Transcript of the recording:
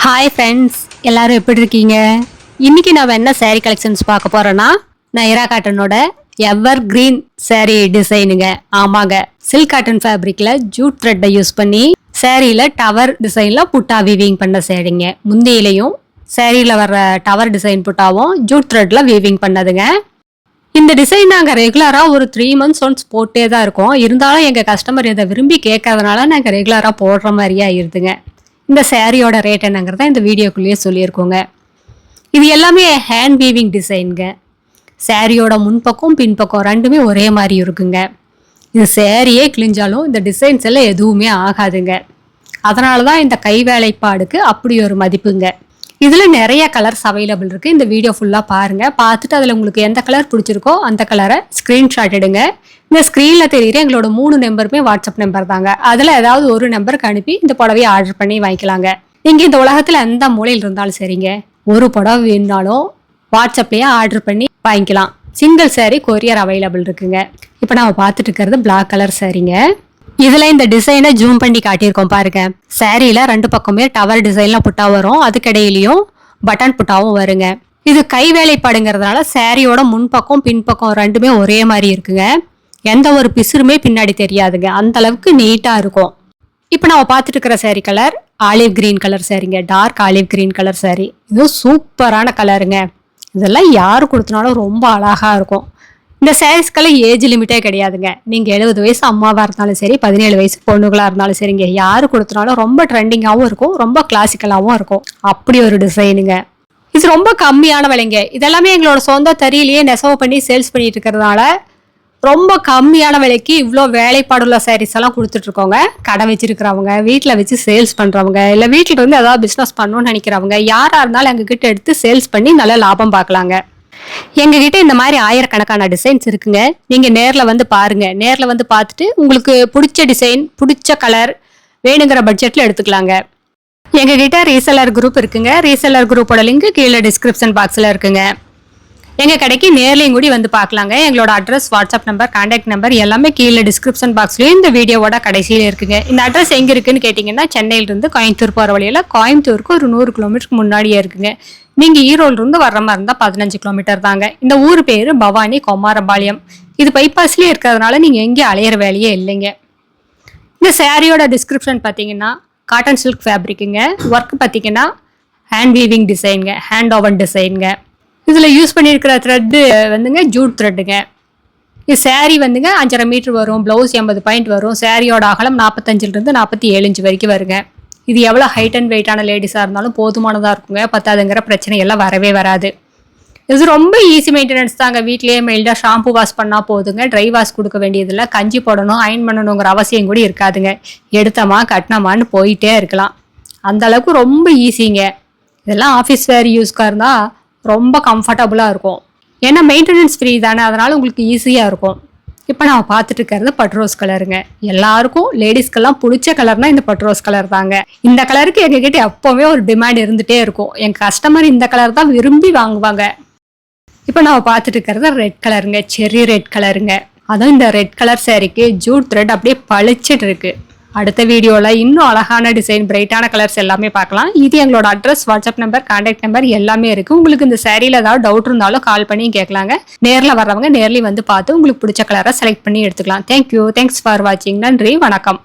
Hi friends, எல்லாரும் எப்படி இருக்கீங்க? இன்னைக்கு நம்ம என்ன saree கலெக்ஷன்ஸ் பார்க்க போறோம்னா, நைரா காட்டனோட எவர் கிரீன் saree டிசைனுங்க. ஆமாங்க, சில்க் காட்டன் ஃபேப்ரிக்ல ஜூட் த்ரெட்டை யூஸ் பண்ணி சாரியில டவர் டிசைன்ல புட்டா வீவிங் பண்ண சேரீங்க. முந்தியிலையும் சாரியில வர்ற டவர் டிசைன் புட்டாவும் ஜூட் த்ரெட்ல வீவிங் பண்ணதுங்க. இந்த டிசைன் நாங்கள் ரெகுலராக ஒரு 3 months ஒன்ஸ் போட்டே தான் இருக்கோம். இருந்தாலும் எங்கள் கஸ்டமர் இதை விரும்பி கேட்கறதுனால நாங்கள் ரெகுலராக போடுற மாதிரியே ஆயிடுதுங்க. இந்த சாரியோட ரேட் என்னங்கிறத இந்த வீடியோக்குள்ளேயே சொல்லியிருக்கோங்க. இது எல்லாமே ஹேண்ட் வீவிங் டிசைனுங்க. சாரியோட முன்பக்கம் பின்பக்கம் ரெண்டுமே ஒரே மாதிரி இருக்குங்க. இது சாரியே கிழிஞ்சாலும் இந்த டிசைன்ஸ் எல்லாம் எதுவுமே ஆகாதுங்க. அதனால தான் இந்த கை வேலைப்பாடுக்கு அப்படி ஒரு மதிப்புங்க. இதில் நிறைய கலர்ஸ் அவைலபிள் இருக்குது. இந்த வீடியோ ஃபுல்லாக பாருங்கள். பார்த்துட்டு அதில் உங்களுக்கு எந்த கலர் பிடிச்சிருக்கோ அந்த கலரை ஸ்க்ரீன்ஷாட் எடுங்க. இந்த ஸ்க்ரீனில் தெரியுற எங்களோட 3 நம்பருமே வாட்ஸ்அப் நம்பர் தாங்க. அதில் ஏதாவது ஒரு நம்பருக்கு அனுப்பி இந்த புடவையை ஆர்டர் பண்ணி வாங்கிக்கலாங்க. நீங்கள் இந்த உலகத்தில் எந்த மூலையில் இருந்தாலும் சரிங்க, ஒரு புடவை வேணுனாலும் வாட்ஸ்அப்லேயே ஆர்டர் பண்ணி வாங்கிக்கலாம். சிங்கிள் சாரீ கொரியர் அவைலபிள் இருக்குங்க. இப்போ நம்ம பார்த்துட்டு இருக்கிறது பிளாக் கலர் சாரீங்க. இதுல இந்த டிசைனை ஜூம் பண்ணி காட்டியிருக்கோம் பாருங்க. சாரியில 2 பக்கமே டவர் டிசைன்ல புட்டா வரும், அதுக்கிடையிலையும் பட்டன் புட்டாவும் வருங்க. இது கை வேலைப்பாடுங்கிறதுனால சாரியோட முன்பக்கம் பின்பக்கம் ரெண்டுமே ஒரே மாதிரி இருக்குங்க. எந்த ஒரு பிசுறுமே பின்னாடி தெரியாதுங்க. அந்த அளவுக்கு நீட்டா இருக்கும். இப்போ நம்ம பார்த்துட்டு இருக்கிற sari colour olive green colour சாரிங்க. Dark olive green colour sari. இது சூப்பரான கலருங்க. இதெல்லாம் யாரு கொடுத்தனாலும் ரொம்ப அழகா இருக்கும். இந்த சாரீஸ்க்கெல்லாம் ஏஜ் லிமிட்டே கிடையாதுங்க. நீங்கள் 70 வயசு அம்மாவாக இருந்தாலும் சரி, 17 வயசு பொண்ணுகளாக இருந்தாலும் சரிங்க, யாரு கொடுத்தனாலும் ரொம்ப ட்ரெண்டிங்காகவும் இருக்கும், ரொம்ப கிளாசிக்கலாகவும் இருக்கும். அப்படி ஒரு டிசைனுங்க. இது ரொம்ப கம்மியான விலைங்க. இதெல்லாமே எங்களோட சொந்த தறியிலேயே நெசவு பண்ணி சேல்ஸ் பண்ணிட்டு இருக்கிறதுனால ரொம்ப கம்மியான விலைக்கு இவ்வளோ வேலைப்பாடுள்ள சாரீஸ் எல்லாம் கொடுத்துட்ருக்கோங்க. கடை வச்சிருக்கிறவங்க, வீட்டில் வச்சு சேல்ஸ் பண்ணுறவங்க, இல்லை வீட்டில் இருந்து ஏதாவது பிஸ்னஸ் பண்ணணும்னு நினைக்கிறவங்க யாராக இருந்தாலும் எங்ககிட்ட எடுத்து சேல்ஸ் பண்ணி நல்ல லாபம் பார்க்கலாங்க. எங்ககிட்ட இந்த மாதிரி ஆயிரக்கணக்கான டிசைன்ஸ் இருக்குங்க. நீங்க நேர்ல வந்து பாருங்க. நேர்ல வந்து பார்த்துட்டு உங்களுக்கு பிடிச்ச டிசைன், பிடிச்ச கலர் வேணுங்கிற பட்ஜெட்ல எடுத்துக்கலாங்க. எங்ககிட்ட ரீசெல்லர் குரூப் இருக்குங்க. ரீசெல்லர் குரூப்போட லிங்க் கீழே டிஸ்கிரிப்ஷன் பாக்ஸ்ல இருக்குங்க. எங்க கடைக்கு நேர்லையும் கூடி வந்து பார்க்கலாங்க. எங்களோட address, WhatsApp number, contact number எல்லாமே கீழே டிஸ்கிரிப்ஷன் பாக்ஸ்லயும் இந்த வீடியோவோட கடைசியில இருக்குங்க. இந்த அட்ரஸ் எங்க இருக்குன்னு கேட்டீங்கன்னா, சென்னையில இருந்து கோயம்புத்தூர் போற வழியில கோயம்புத்தூருக்கு ஒரு 100 கிலோமீட்டருக்கு முன்னாடியே இருக்குங்க. நீங்க ஈரோடு இருந்து வர்ற மாதிரி இருந்தா 15 கிலோமீட்டர் தாங்க. இந்த ஊர் பேரு பவானி குமாரபாளையம். இது பைபாஸ்லயே இருக்கிறதுனால நீங்க எங்கேயும் அலையிற வேலையே இல்லைங்க. இந்த சாரியோட டிஸ்கிரிப்ஷன் பார்த்தீங்கன்னா காட்டன் சில்க் ஃபேப்ரிக்குங்க. ஒர்க் பார்த்தீங்கன்னா ஹேண்ட் வீவிங் டிசைனுங்க, ஹேண்ட் ஓவன் டிசைனுங்க. இதில் யூஸ் பண்ணியிருக்கிற த்ரெட்டு வந்துங்க ஜூட் த்ரெட்டுங்க. இது சாரீ வந்துங்க 5.5 மீட்டர் வரும், ப்ளவுஸ் 80 பாயிண்ட் வரும். சாரியோட அகலம் 45லிருந்து 47 இன்ச் வரைக்கும் வருங்க. இது எவ்வளோ ஹைட் அண்ட் வெயிட்டான லேடிஸாக இருந்தாலும் போதுமானதாக இருக்குங்க. பத்தாதுங்கிற பிரச்சனை எல்லாம் வரவே வராது. இது ரொம்ப ஈஸி மெயின்டெனன்ஸ் தாங்க. வீட்லேயே மெயில்டாக ஷாம்பு வாஷ் பண்ணால் போதுங்க. ட்ரை வாஷ் கொடுக்க வேண்டியதில்லை. கஞ்சி போடணும், அயன் பண்ணணுங்கிற அவசியம் கூட இருக்காதுங்க. எடுத்தமா கட்டினமான்னு போயிட்டே இருக்கலாம். அந்த அளவுக்கு ரொம்ப ஈஸிங்க. இதெல்லாம் ஆஃபீஸ் வேர் யூஸ்க்காக இருந்தால் ரொம்ப கம்ஃபர்டபுளாக இருக்கும். ஏன்னா மெயின்டெனன்ஸ் ஃப்ரீ தானே, அதனால் உங்களுக்கு ஈஸியாக இருக்கும். இப்போ நம்ம பார்த்துட்டு இருக்கிறது பட்ரோஸ் கலருங்க. எல்லாருக்கும் லேடிஸ்க்கெல்லாம் பிடிச்ச கலர்னா இந்த பட்ரோஸ் கலர் தாங்க. இந்த கலருக்கு எங்ககிட்ட எப்போவுமே ஒரு டிமாண்ட் இருந்துகிட்டே இருக்கும். எங்கள் கஸ்டமர் இந்த கலர் தான் விரும்பி வாங்குவாங்க. இப்போ நம்ம பார்த்துட்டு இருக்கிறது ரெட் கலருங்க, செர்ரி ரெட் கலருங்க. அதுவும் இந்த ரெட் கலர் சாரிக்கு ஜூட் த்ரெட் அப்படியே பளிச்சிட்டு இருக்கு. அடுத்த வீடியோவில் இன்னும் அழகான டிசைன், பிரைட்டான கலர்ஸ் எல்லாமே பார்க்கலாம். இது எங்களோட address, WhatsApp number, contact number எல்லாமே இருக்குது. உங்களுக்கு இந்த சாரியில் ஏதாவது டவுட் இருந்தாலும் கால் பண்ணி கேட்கலாங்க. நேரில் வர்றவங்க நேர்லேயும் வந்து பார்த்து உங்களுக்கு பிடிச்ச கலரை செலக்ட் பண்ணி எடுத்துக்கலாம். தேங்க்யூ. தேங்க்ஸ் ஃபார் வாட்சிங். நன்றி, வணக்கம்.